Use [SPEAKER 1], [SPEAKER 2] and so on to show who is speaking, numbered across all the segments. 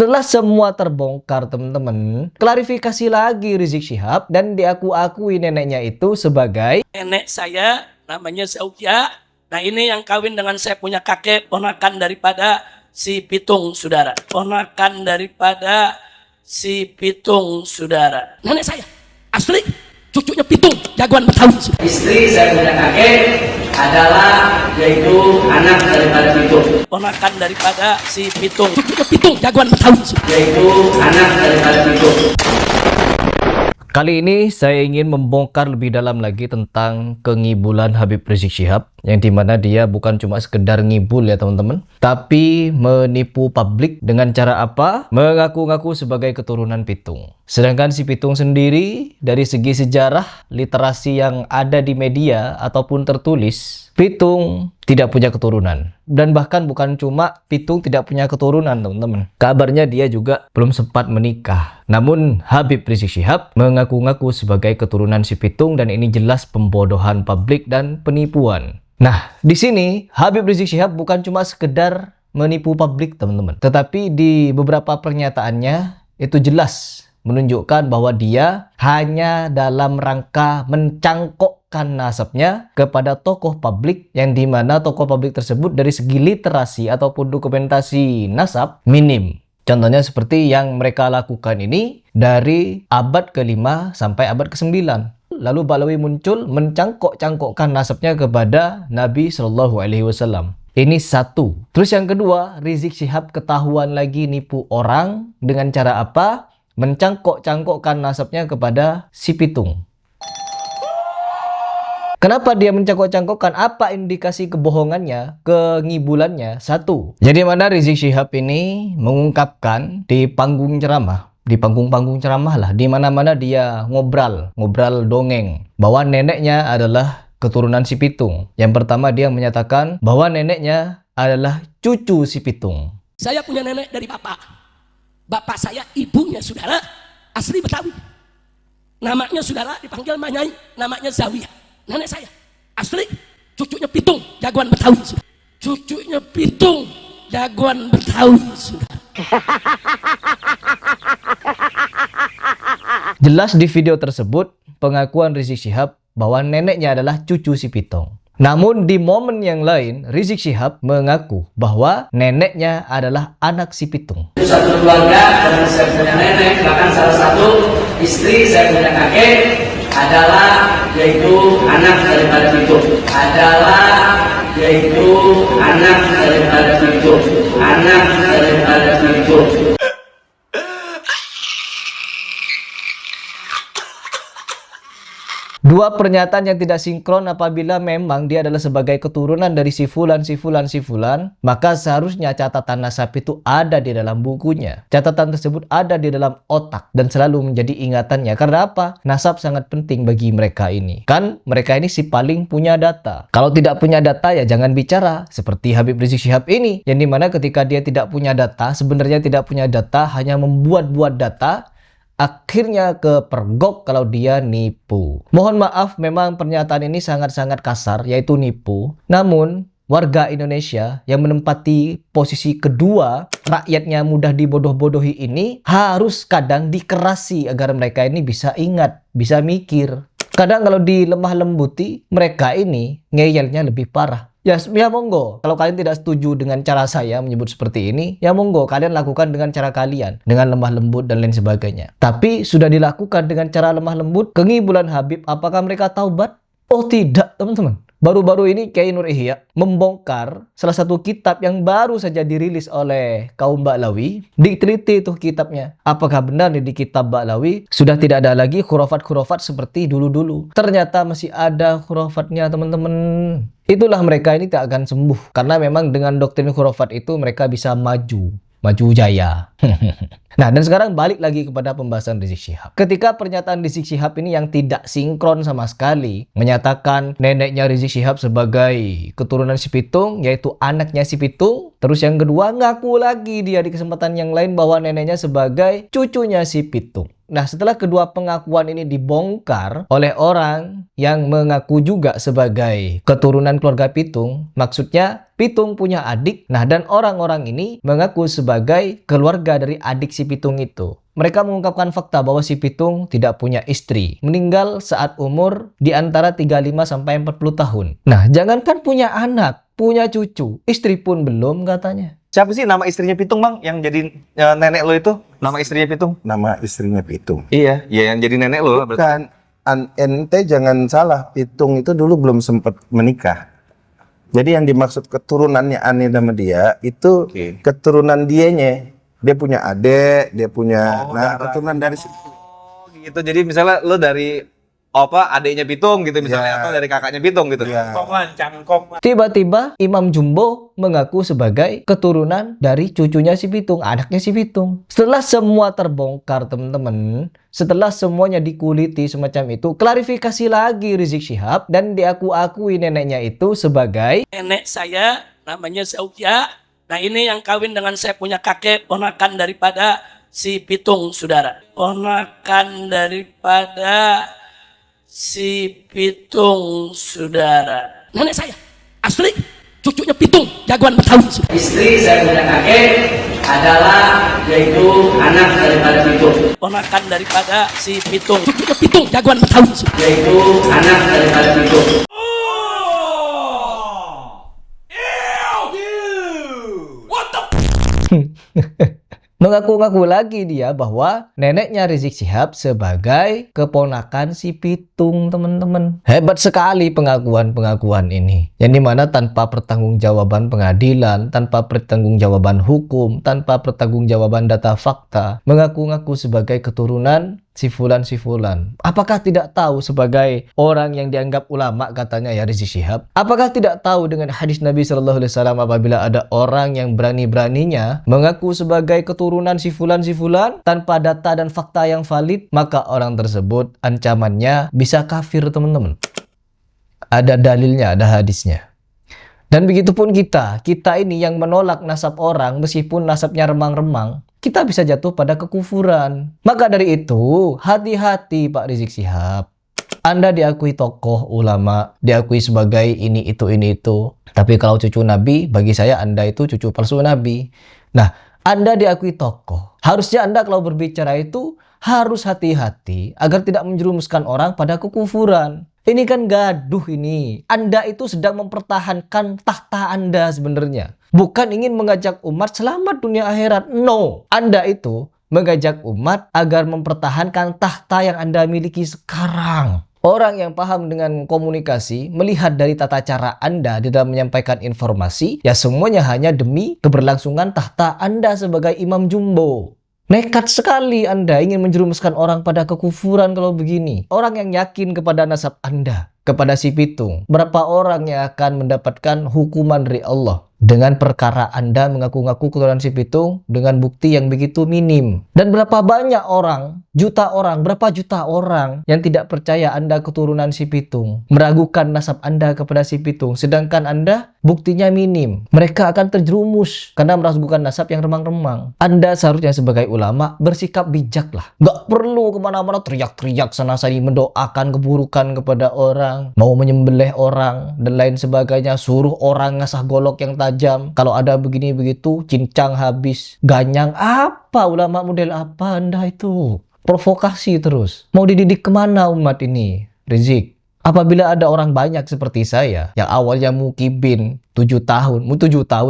[SPEAKER 1] Setelah semua terbongkar teman-teman, klarifikasi lagi Rizik Syihab dan diaku-akui neneknya itu sebagai
[SPEAKER 2] nenek saya namanya Zaujah. Nah ini yang kawin dengan saya punya kakek, ponakan daripada si Pitung saudara. Ponakan daripada si Pitung saudara. Nenek saya asli cucunya Pitung, jagoan Betawi.
[SPEAKER 3] Istri saya punya kakek adalah yaitu anak daripada Pitung.
[SPEAKER 2] Ponakan daripada si Pitung, cucunya Pitung, jagoan Betawi.
[SPEAKER 3] Yaitu anak daripada Pitung.
[SPEAKER 1] Kali ini saya ingin membongkar lebih dalam lagi tentang kengibulan Habib Rizik Syihab, yang dimana dia bukan cuma sekedar ngibul ya teman-teman, tapi menipu publik dengan cara apa? Mengaku-ngaku sebagai keturunan Pitung. Sedangkan si Pitung sendiri dari segi sejarah literasi yang ada di media ataupun tertulis, Pitung tidak punya keturunan. Dan bahkan bukan cuma Pitung tidak punya keturunan teman-teman, kabarnya dia juga belum sempat menikah. Namun Habib Rizik Syihab mengaku-ngaku sebagai keturunan si Pitung, dan ini jelas pembodohan publik dan penipuan. Nah, di sini Habib Rizik Syihab bukan cuma sekedar menipu publik teman-teman, tetapi di beberapa pernyataannya itu jelas menunjukkan bahwa dia hanya dalam rangka mencangkokkan nasabnya kepada tokoh publik, yang dimana tokoh publik tersebut dari segi literasi ataupun dokumentasi nasab minim. Contohnya seperti yang mereka lakukan ini dari abad ke-5 sampai abad ke-9. Lalu Ba'alawi muncul mencangkok-cangkokkan nasabnya kepada Nabi SAW. Ini satu. Terus yang kedua, Rizik Syihab ketahuan lagi nipu orang dengan cara apa? Mencangkok-cangkokkan nasabnya kepada si Pitung. Kenapa dia mencangkok-cangkokkan? Apa indikasi kebohongannya, kengibulannya? Satu, jadi mana Rizik Syihab ini mengungkapkan di panggung ceramah, di panggung-panggung ceramah lah, di mana-mana dia ngobrol dongeng bahwa neneknya adalah keturunan si Pitung. Yang pertama dia menyatakan bahwa neneknya adalah cucu si Pitung.
[SPEAKER 2] Saya punya nenek dari bapak. Bapak saya ibunya saudara asli Betawi. Namanya saudara dipanggil Manyai, namanya Zawiyah. Nenek saya asli cucunya Pitung, jagoan Betawi. Cucunya Pitung, jagoan Betawi.
[SPEAKER 1] Jelas di video tersebut pengakuan Rizik Syihab bahwa neneknya adalah cucu si Pitung. Namun di momen yang lain, Rizik Syihab mengaku bahwa neneknya adalah anak si Pitung.
[SPEAKER 3] Satu keluarga, dan saya punya nenek, bahkan salah satu istri saya punya kakek adalah yaitu anak daripada Pitung. Anak daripada Pitung.
[SPEAKER 1] Dua pernyataan yang tidak sinkron. Apabila memang dia adalah sebagai keturunan dari si fulan, maka seharusnya catatan nasab itu ada di dalam bukunya. Catatan tersebut ada di dalam otak dan selalu menjadi ingatannya. Karena apa? Nasab sangat penting bagi mereka ini. Kan mereka ini si paling punya data. Kalau tidak punya data ya jangan bicara. Seperti Habib Rizik Syihab ini, yang dimana ketika dia tidak punya data, sebenarnya tidak punya data, hanya membuat-buat data, akhirnya kepergok kalau dia nipu. Mohon maaf, memang pernyataan ini sangat-sangat kasar, yaitu nipu. Namun, warga Indonesia yang menempati posisi kedua, rakyatnya mudah dibodoh-bodohi ini, harus kadang dikerasi agar mereka ini bisa ingat, bisa mikir. Kadang kalau dilemah lembuti, mereka ini ngeyelnya lebih parah. Ya monggo, kalau kalian tidak setuju dengan cara saya menyebut seperti ini, ya monggo kalian lakukan dengan cara kalian, dengan lemah lembut dan lain sebagainya. Tapi sudah dilakukan dengan cara lemah lembut, kengibulan Habib, apakah mereka taubat? Oh tidak teman-teman. Baru-baru ini Kiai Nur Ihya membongkar salah satu kitab yang baru saja dirilis oleh kaum Ba'alawi. Diteliti tuh kitabnya. Apakah benar di kitab Ba'alawi sudah tidak ada lagi khurafat-khurafat seperti dulu-dulu? Ternyata masih ada khurafatnya teman-teman. Itulah mereka ini tak akan sembuh. Karena memang dengan doktrin khurafat itu mereka bisa maju jaya. Nah, dan sekarang balik lagi kepada pembahasan Rizik Syihab. Ketika pernyataan Rizik Syihab ini yang tidak sinkron sama sekali, menyatakan neneknya Rizik Syihab sebagai keturunan si Pitung, yaitu anaknya si Pitung. Terus yang kedua, ngaku lagi dia di kesempatan yang lain bahwa neneknya sebagai cucunya si Pitung. Nah, setelah kedua pengakuan ini dibongkar oleh orang yang mengaku juga sebagai keturunan keluarga Pitung, maksudnya Pitung punya adik, nah dan orang-orang ini mengaku sebagai keluarga dari adik si Pitung itu. Mereka mengungkapkan fakta bahwa si Pitung tidak punya istri, meninggal saat umur di antara 35 sampai 40 tahun. Nah, jangankan punya anak, punya cucu, istri pun belum katanya.
[SPEAKER 4] Siapa sih nama istrinya Pitung, Bang? Yang jadi nenek lo itu? Nama istrinya Pitung?
[SPEAKER 5] Nama istrinya Pitung.
[SPEAKER 4] Iya, iya yang jadi nenek lo.
[SPEAKER 5] Bukan, ente jangan salah, Pitung itu dulu belum sempat menikah. Jadi yang dimaksud keturunannya Ani sama dia itu keturunan dianya. Dia punya adik, dia punya keturunan dari situ.
[SPEAKER 4] Gitu. Jadi misalnya lo dari adiknya Pitung gitu misalnya, atau dari kakaknya Pitung gitu.
[SPEAKER 5] Iya.
[SPEAKER 1] Tiba-tiba Imam Jumbo mengaku sebagai keturunan dari cucunya si Pitung, anaknya si Pitung. Setelah semua terbongkar teman-teman, setelah semuanya dikuliti semacam itu, klarifikasi lagi Rizik Syihab dan diaku-akui neneknya itu sebagai
[SPEAKER 2] Nenek saya namanya Zawiyah. Nah ini yang kawin dengan saya punya kakek, ponakan daripada si Pitung, saudara. Ponakan daripada si Pitung, saudara. Nenek saya asli cucunya Pitung, jagoan Betawi.
[SPEAKER 3] Istri saya punya kakek adalah yaitu anak daripada Pitung,
[SPEAKER 2] Ponakan daripada si Pitung, cucunya Pitung, jagoan Betawi.
[SPEAKER 3] yaitu anak daripada Pitung.
[SPEAKER 1] mengaku-ngaku lagi dia bahwa neneknya Rizik Syihab sebagai keponakan si Pitung, teman-teman. Hebat sekali pengakuan-pengakuan ini. Yang dimana tanpa pertanggungjawaban pengadilan, tanpa pertanggungjawaban hukum, tanpa pertanggungjawaban data fakta, mengaku-ngaku sebagai keturunan si fulan. Apakah tidak tahu sebagai orang yang dianggap ulama katanya ya Rizik Syihab? Apakah tidak tahu dengan hadis Nabi Shallallahu Alaihi Wasallam apabila ada orang yang berani-beraninya mengaku sebagai keturunan si fulan tanpa data dan fakta yang valid, maka orang tersebut ancamannya bisa kafir, teman-teman. Ada dalilnya, ada hadisnya. Dan begitupun kita ini yang menolak nasab orang meskipun nasabnya remang-remang, kita bisa jatuh pada kekufuran. Maka dari itu, hati-hati Pak Rizik Syihab. Anda diakui tokoh ulama, diakui sebagai ini itu. Tapi kalau cucu Nabi, bagi saya Anda itu cucu palsu Nabi. Nah, Anda diakui tokoh. Harusnya Anda kalau berbicara itu harus hati-hati agar tidak menjerumuskan orang pada kekufuran. Ini kan gaduh ini. Anda itu sedang mempertahankan tahta Anda sebenarnya. Bukan ingin mengajak umat selamat dunia akhirat. No. Anda itu mengajak umat agar mempertahankan tahta yang Anda miliki sekarang. Orang yang paham dengan komunikasi melihat dari tata cara Anda di dalam menyampaikan informasi, ya semuanya hanya demi keberlangsungan tahta Anda sebagai Imam Jumbo. Nekat sekali Anda ingin menjerumuskan orang pada kekufuran kalau begini. Orang yang yakin kepada nasab Anda, kepada si Pitung, berapa orang yang akan mendapatkan hukuman dari Allah dengan perkara Anda mengaku-ngaku keturunan si Pitung dengan bukti yang begitu minim. Dan berapa banyak orang, berapa juta orang yang tidak percaya Anda keturunan si Pitung, meragukan nasab Anda kepada si Pitung, sedangkan Anda buktinya minim. Mereka akan terjerumus karena meragukan nasab yang remang-remang. Anda seharusnya sebagai ulama bersikap bijak lah. Gak perlu kemana-mana teriak-teriak sana-sini mendoakan keburukan kepada orang, mau menyembelih orang dan lain sebagainya, suruh orang ngasah golok yang tajam. Kalau ada begini begitu, cincang habis. Ganyang apa? Ulama model apa Anda itu? Provokasi terus. Mau dididik kemana umat ini? Rizik, apabila ada orang banyak seperti saya yang awalnya mukibin 7 tahun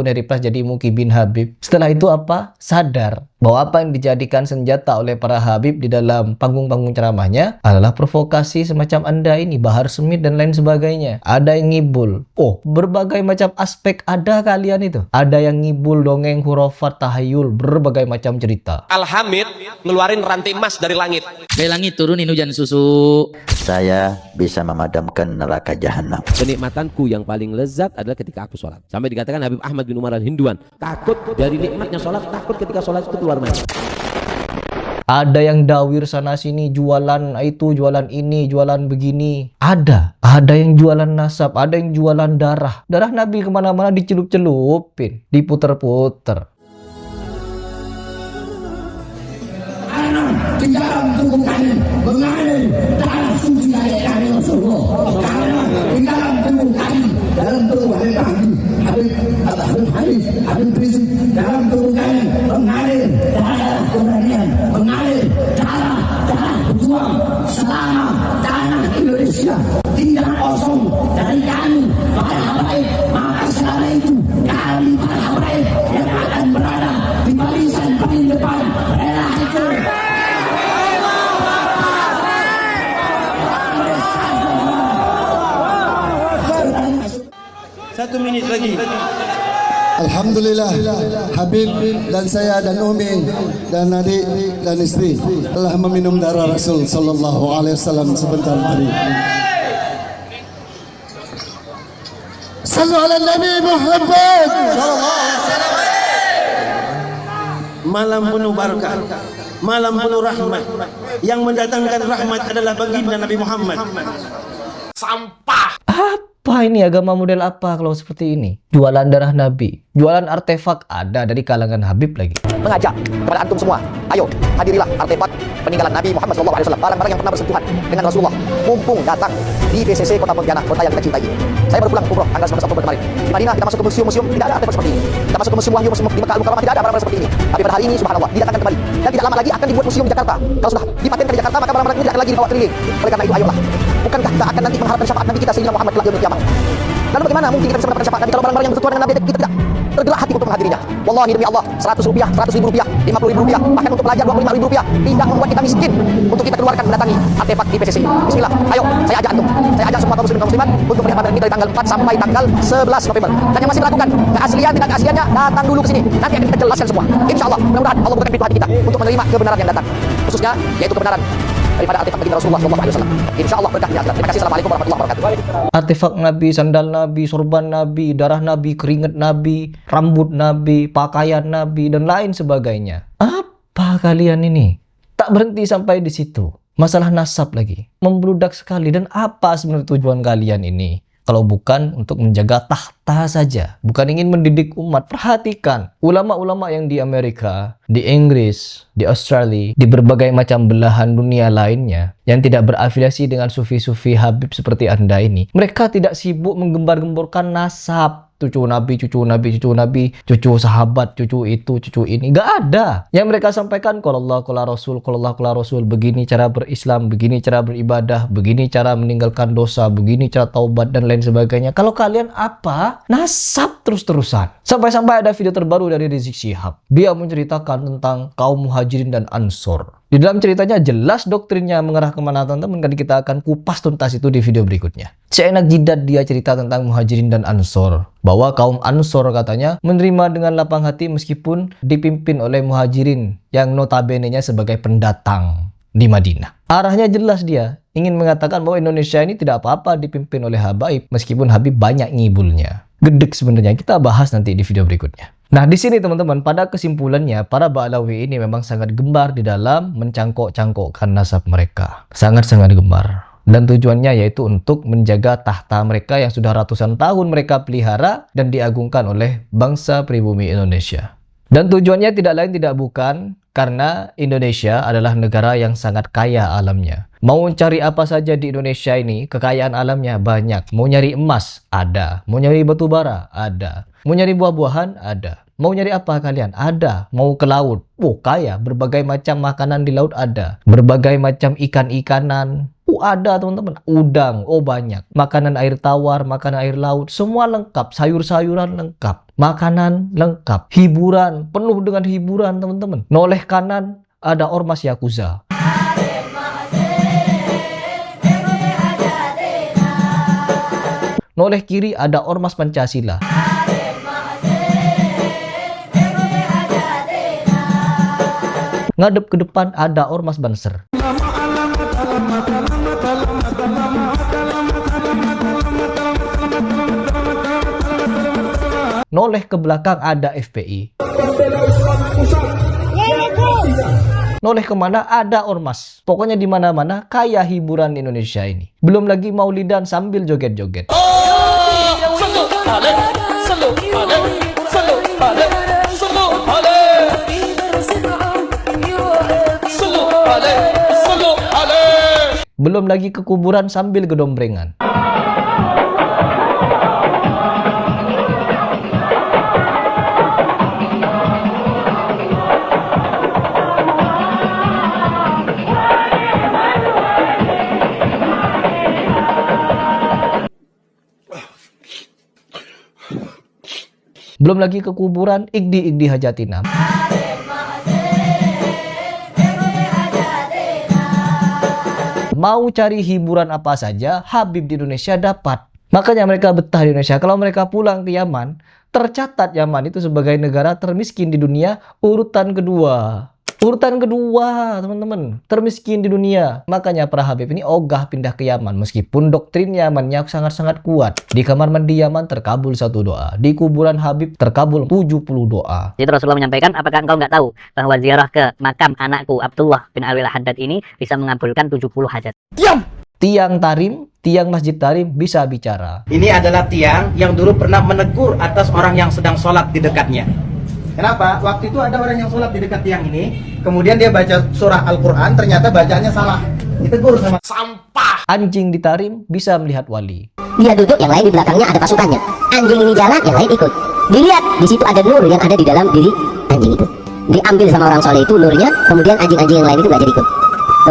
[SPEAKER 1] dari pas jadi mukibin Habib. Setelah itu apa? Sadar bahwa apa yang dijadikan senjata oleh para Habib di dalam panggung-panggung ceramahnya adalah provokasi semacam Anda ini, Bahar Smith dan lain sebagainya. Ada yang ngibul. Oh, berbagai macam aspek ada kalian itu. Ada yang ngibul, dongeng, hurafat, tahayul, berbagai macam cerita.
[SPEAKER 6] Al-Hamid ngeluarin rantai emas dari langit.
[SPEAKER 7] Dari langit turunin hujan susu.
[SPEAKER 8] Saya bisa memadamkan neraka jahanam.
[SPEAKER 6] Kenikmatanku yang paling lezat adalah ketika aku sholat. Sampai dikatakan Habib Ahmad bin Umar al-Hinduan, takut dari nikmatnya sholat, takut ketika sholat itu keluar mata.
[SPEAKER 1] Ada yang dawir sana sini, jualan itu, jualan ini, jualan begini. Ada yang jualan nasab, ada yang jualan darah. Darah Nabi kemana-mana dicelup-celupin, diputer-puter.
[SPEAKER 9] di dalam tubuh kami mengalir darah suci dari Rasulullah. Karena di dalam tubuh kami, dalam tubuh Habib Rizik, dalam tubuh kami mengalir darah keberanian, mengalir darah berjuang selama tanah Indonesia tidak kosong dari kami para habaib. Maka selama itu kami para habaib yang akan berada di barisan paling depan rela itu.
[SPEAKER 10] Satu menit lagi.
[SPEAKER 11] Alhamdulillah, Habib dan saya dan Umi dan adik dan istri telah meminum darah Rasul sallallahu alaihi wasallam sebentar tadi. Sallu ala Nabi Muhammad.
[SPEAKER 10] Malam penuh barakah, malam penuh rahmat. Yang mendatangkan rahmat adalah baginda Nabi Muhammad. Sampah.
[SPEAKER 1] Apa ini, agama model apa kalau seperti ini? Jualan darah Nabi, jualan artefak ada dari kalangan Habib lagi.
[SPEAKER 12] Mengajak kepada antum semua, ayo hadirilah artefak peninggalan Nabi Muhammad SAW, barang-barang yang pernah bersentuhan dengan Rasulullah. Mumpung datang di PCC Kota Pontianak, kota yang kita cintai. Saya baru pulang umroh tanggal 19 Oktober kemarin. Di Madinah kita masuk ke museum-museum, tidak ada artefak seperti ini. Kita masuk ke museum Wahyu, museum di Mekah Al-Mukarramah, tidak ada barang-barang seperti ini. Tapi pada hari ini subhanallah didatangkan kembali dan tidak lama lagi akan dibuat museum di Jakarta. Kalau sudah dipatenkan di Jakarta, maka barang-barang ini tidak akan lagi dibawa keliling. Oleh karena itu ayolah, bukankah kita akan nanti mengharapkan syafaat Nabi kita Sayyidina Muhammad kelak yaumul qiyamah? Lalu bagaimana mungkin kita bisa mendapatkan syafaat Nabi kalau barang-barang yang bersentuhan dengan Nabi kita tidak tergerak hati untuk menghadirinya? Wallahi demi Allah, 100 rupiah, 100 ribu rupiah, 50 ribu rupiah, bahkan untuk pelajar 25 ribu rupiah tidak membuat kita miskin untuk kita keluarkan mendatangi artefak di PCC. Bismillah, ayo saya ajak antum, saya ajak semua kaum muslimin kaum muslimat untuk melihat barang ini dari tanggal 4 sampai tanggal 11 November. Dan yang masih melakukan keaslian tidak keasliannya datang dulu ke sini. Nanti akan kita jelaskan semua. Insyaallah, mudah-mudahan Allah bukakan pintu hati kita untuk menerima kebenaran yang datang, khususnya yaitu kebenaran daripada artefak baginda Rasulullah SAW. Insyaallah berkah di akhirat. Terima kasih. Assalamualaikum warahmatullahi wabarakatuh.
[SPEAKER 1] Artefak Nabi, sandal Nabi, sorban Nabi, darah Nabi, keringat Nabi, rambut Nabi, pakaian Nabi, dan lain sebagainya. Apa kalian ini? Tak berhenti sampai di situ. Masalah nasab lagi. Membludak sekali. Dan apa sebenarnya tujuan kalian ini? Kalau bukan untuk menjaga tahta saja. Bukan ingin mendidik umat. Perhatikan. Ulama-ulama yang di Amerika, di Inggris, di Australia, di berbagai macam belahan dunia lainnya, yang tidak berafiliasi dengan sufi-sufi Habib seperti Anda ini, mereka tidak sibuk menggembar-gemborkan nasab. Cucu Nabi, cucu Nabi, cucu Nabi, cucu sahabat, cucu itu, cucu ini. Gak ada. Yang mereka sampaikan, kalau Allah, kalau Rasul, kalau Allah, kalau Rasul, begini cara berislam, begini cara beribadah, begini cara meninggalkan dosa, begini cara taubat, dan lain sebagainya. Kalau kalian apa? Nasab terus-terusan. Sampai-sampai ada video terbaru dari Rizik Syihab. Dia menceritakan tentang kaum Muhajirin dan Ansor. Di dalam ceritanya jelas doktrinnya mengarah kemana, teman-teman. Dan kita akan kupas tuntas itu di video berikutnya. Seenak jidat dia cerita tentang Muhajirin dan Ansor. Bahwa kaum Ansor katanya menerima dengan lapang hati meskipun dipimpin oleh Muhajirin yang notabene-nya sebagai pendatang di Madinah. Arahnya jelas dia. Ingin mengatakan bahwa Indonesia ini tidak apa-apa dipimpin oleh Habib meskipun Habib banyak ngibulnya. Gedek sebenarnya, kita bahas nanti di video berikutnya. Nah, di sini teman-teman, pada kesimpulannya para Ba'alawi ini memang sangat gemar di dalam mencangkok-cangkokkan nasab mereka. Sangat-sangat gemar. Dan tujuannya yaitu untuk menjaga tahta mereka yang sudah ratusan tahun mereka pelihara dan diagungkan oleh bangsa pribumi Indonesia. Dan tujuannya tidak lain tidak bukan karena Indonesia adalah negara yang sangat kaya alamnya. Mau cari apa saja di Indonesia ini, kekayaan alamnya banyak. Mau nyari emas, ada. Mau nyari batu bara, ada. Mau nyari buah-buahan, ada. Mau nyari apa kalian? Ada. Mau ke laut, kaya. Berbagai macam makanan di laut ada. Berbagai macam ikan-ikanan, ada teman-teman. Udang, banyak. Makanan air tawar, makanan air laut, semua lengkap. Sayur-sayuran lengkap. Makanan lengkap. Hiburan, penuh dengan hiburan teman-teman. Noleh kanan ada ormas Yakuza. Noleh kiri ada ormas Pancasila. Ngadep ke depan ada ormas Banser. Noleh ke belakang ada FPI. Noleh kemana ada ormas. Pokoknya di mana-mana kaya hiburan Indonesia ini. Belum lagi maulidan sambil joget-joget.
[SPEAKER 13] Sallu
[SPEAKER 1] Belum lagi ke kuburan sambil gedombrengan. Belum lagi ke kuburan Igdi Hajatinam. Mau cari hiburan apa saja, Habib di Indonesia dapat. Makanya mereka betah di Indonesia. Kalau mereka pulang ke Yaman, tercatat Yaman itu sebagai negara termiskin di dunia, urutan kedua. Urutan kedua, teman-teman, termiskin di dunia. Makanya para Habib ini ogah pindah ke Yaman. Meskipun doktrin Yamannya sangat-sangat kuat. Di kamar mandi Yaman terkabul 1 doa. Di kuburan Habib terkabul 70 doa.
[SPEAKER 13] Jadi Rasulullah menyampaikan, apakah engkau nggak tahu bahwa ziarah ke makam anakku Abdullah bin Alwi Al-Haddad ini bisa mengabulkan 70 hajat.
[SPEAKER 1] Diam! Tiang Tarim, tiang Masjid Tarim bisa bicara.
[SPEAKER 14] Ini adalah tiang yang dulu pernah menegur atas orang yang sedang sholat di dekatnya. Kenapa? Waktu itu ada orang yang sholat di dekat tiang ini, kemudian dia baca surah Al-Quran, ternyata bacaannya salah. Ditegur sama sampah.
[SPEAKER 1] Anjing di Tarim bisa melihat wali.
[SPEAKER 15] Dia duduk, yang lain di belakangnya ada pasukannya. Anjing ini jalan, yang lain ikut. Dilihat, di situ ada nur yang ada di dalam diri anjing itu. Diambil sama orang soleh itu nurnya, kemudian anjing-anjing yang lain itu gak jadi ikut.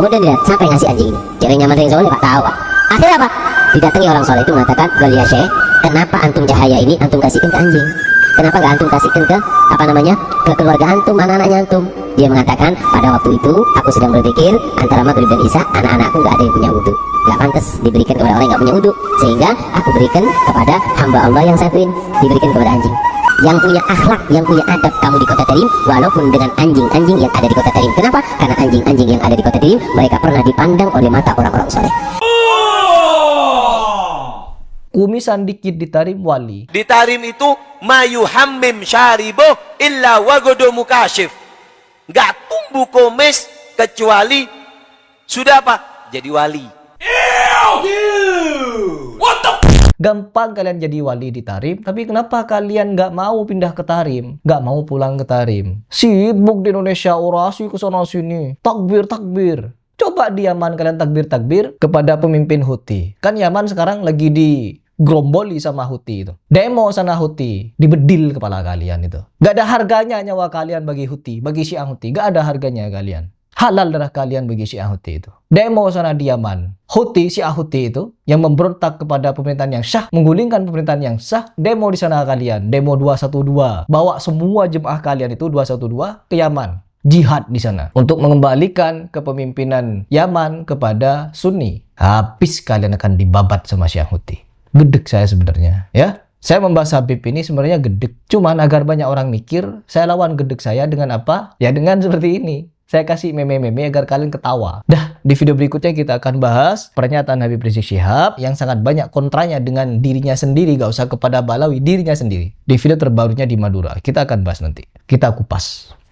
[SPEAKER 15] Kemudian dilihat, siapa yang ngasih anjing ini? Ceweknya Mas yang soleh, Pak tahu Pak. Akhirnya apa? Didatangi orang soleh itu mengatakan, "Wal ya Syekh, kenapa antum cahaya ini antum kasihkan ke anjing? Kenapa gak antum kasihkan ke ke keluarga antum, anak-anaknya antum?" Dia mengatakan, pada waktu itu aku sedang berpikir antara maghrib dan isya anak-anakku gak ada yang punya wudhu, gak pantas diberikan kepada orang yang gak punya wudhu, sehingga aku berikan kepada hamba Allah yang satu ini, diberikan kepada anjing yang punya akhlak, yang punya adab kamu di kota Tarim, walaupun dengan anjing-anjing yang ada di kota Tarim. Kenapa? Karena anjing-anjing yang ada di kota Tarim mereka pernah dipandang oleh mata orang-orang soleh.
[SPEAKER 1] Kumisan dikit di Tarim wali.
[SPEAKER 16] Di Tarim itu mayuhammim syaribo illa wagodo mukashif. Gak tumbuh kumis kecuali sudah apa? Jadi wali.
[SPEAKER 1] What the Gampang kalian jadi wali di Tarim, tapi kenapa kalian nggak mau pindah ke Tarim? Nggak mau pulang ke Tarim? Sibuk di Indonesia, orasi ke sana sini, takbir. Coba di Yaman kalian takbir kepada pemimpin Houthi. Kan Yaman sekarang lagi digeromboli sama Houthi itu. Demo sana Houthi, dibedil kepala kalian itu. Nggak ada harganya nyawa kalian bagi Houthi, bagi Syiah Houthi. Nggak ada harganya kalian. Halal darah kalian bagi Syiah Houthi itu. Demo sana di Yaman. Houthi, Syiah Houthi itu yang memberontak kepada pemerintahan yang sah, menggulingkan pemerintahan yang sah. Demo di sana kalian. Demo 212. Bawa semua jemaah kalian itu 212 ke Yaman. Jihad di sana untuk mengembalikan kepemimpinan Yaman kepada Sunni. Habis kalian akan dibabat sama Syiah Houthi. Gedek saya sebenarnya, ya. Saya membahas Habib ini sebenarnya gedek. Cuman agar banyak orang mikir, saya lawan gedek saya dengan apa? Ya dengan seperti ini. Saya kasih meme-meme agar kalian ketawa. Dah, di video berikutnya kita akan bahas pernyataan Habib Rizik Syihab yang sangat banyak kontranya dengan dirinya sendiri, gak usah kepada Balawi, dirinya sendiri. Di video terbarunya di Madura, kita akan bahas nanti. Kita kupas.